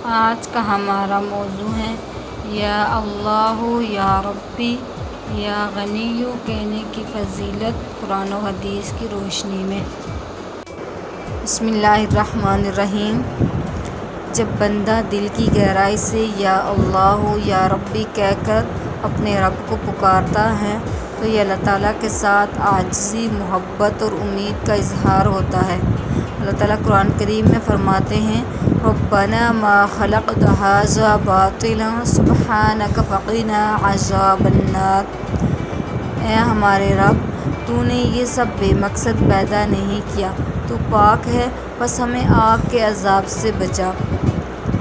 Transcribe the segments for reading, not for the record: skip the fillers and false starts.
آج کا ہمارا موضوع ہے یا اللہ یا ربی یا غنی کہنے کی فضیلت قرآن و حدیث کی روشنی میں۔ بسم اللہ الرحمن الرحیم۔ جب بندہ دل کی گہرائی سے یا اللہ یا ربی کہہ کر اپنے رب کو پکارتا ہے تو یہ اللہ تعالیٰ کے ساتھ عاجزی، محبت اور امید کا اظہار ہوتا ہے۔ اللہ تعالیٰ قرآن کریم میں فرماتے ہیں ربنا ما خلقت هذا باطلا سبحانک فقنا عذاب النار۔ اے ہمارے رب، تو نے یہ سب بے مقصد پیدا نہیں کیا، تو پاک ہے، بس ہمیں آگ کے عذاب سے بچا۔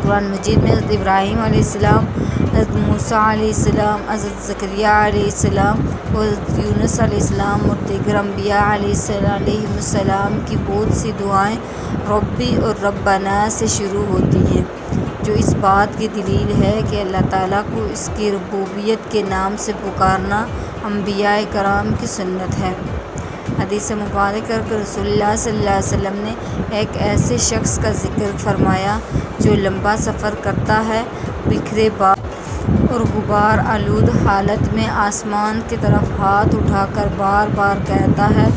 قرآن مجید میں حضرت ابراہیم علیہ السلام، حضرت موسیٰ علیہ السلام، حضرت زکریا علیہ السلام اور حضرت یونس علیہ السلام اور دیگر انبیاء علیہ السلام کی بہت سی دعائیں ربی اور ربنا سے شروع ہوتی ہیں، جو اس بات کی دلیل ہے کہ اللہ تعالیٰ کو اس کی ربوبیت کے نام سے پکارنا انبیاء کرام کی سنت ہے۔ حدیث مبارک کہ رسول اللہ صلی اللہ علیہ وسلم نے ایک ایسے شخص کا ذکر فرمایا جو لمبا سفر کرتا ہے، بکھرے بال اور غبار آلود حالت میں آسمان کی طرف ہاتھ اٹھا کر بار بار کہتا ہے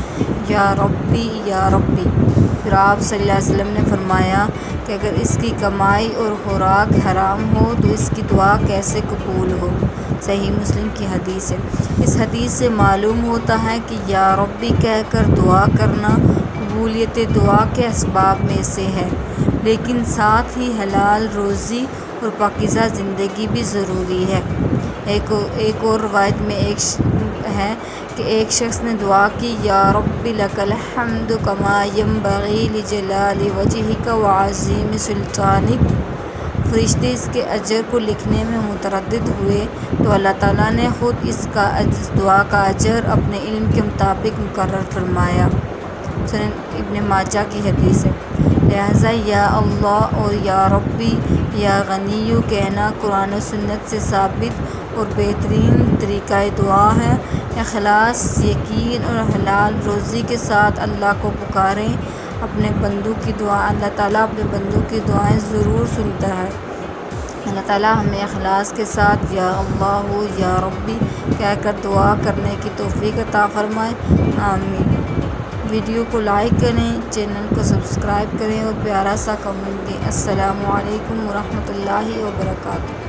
یا ربی یا ربی۔ پھر آپ صلی اللہ علیہ وسلم نے فرمایا کہ اگر اس کی کمائی اور خوراک حرام ہو تو اس کی دعا کیسے قبول ہو؟ صحیح مسلم کی حدیث ہے۔ اس حدیث سے معلوم ہوتا ہے کہ یا ربی کہہ کر دعا کرنا قبولیت دعا کے اسباب میں سے ہے، لیکن ساتھ ہی حلال روزی اور پاکیزہ زندگی بھی ضروری ہے۔ ایک اور روایت میں ہے کہ ایک شخص نے دعا کی یا رب لک الحمد کما ینبغی لجلال وجہک وعظیم سلطانک۔ فرشتے اس کے اجر کو لکھنے میں متردد ہوئے تو اللہ تعالیٰ نے خود اس دعا کا اجر اپنے علم کے مطابق مقرر فرمایا۔ سنن ابن ماجہ کی حدیث ہے۔ لہٰذا یا اللہ اور یا ربی یا غنی کہنا قرآن و سنت سے ثابت اور بہترین طریقہ دعا ہے۔ اخلاص، یقین اور حلال روزی کے ساتھ اللہ کو پکاریں۔ اپنے بندوں کی دعا اللہ تعالیٰ اپنے بندوں کی دعائیں ضرور سنتا ہے۔ اللہ تعالیٰ ہمیں اخلاص کے ساتھ یا اللہ یا ربی کہہ کر دعا کرنے کی توفیق عطا فرمائے، آمین۔ ویڈیو کو لائک کریں، چینل کو سبسکرائب کریں اور پیارا سا کمنٹ دیں۔ السلام علیکم ورحمۃ اللہ وبرکاتہ۔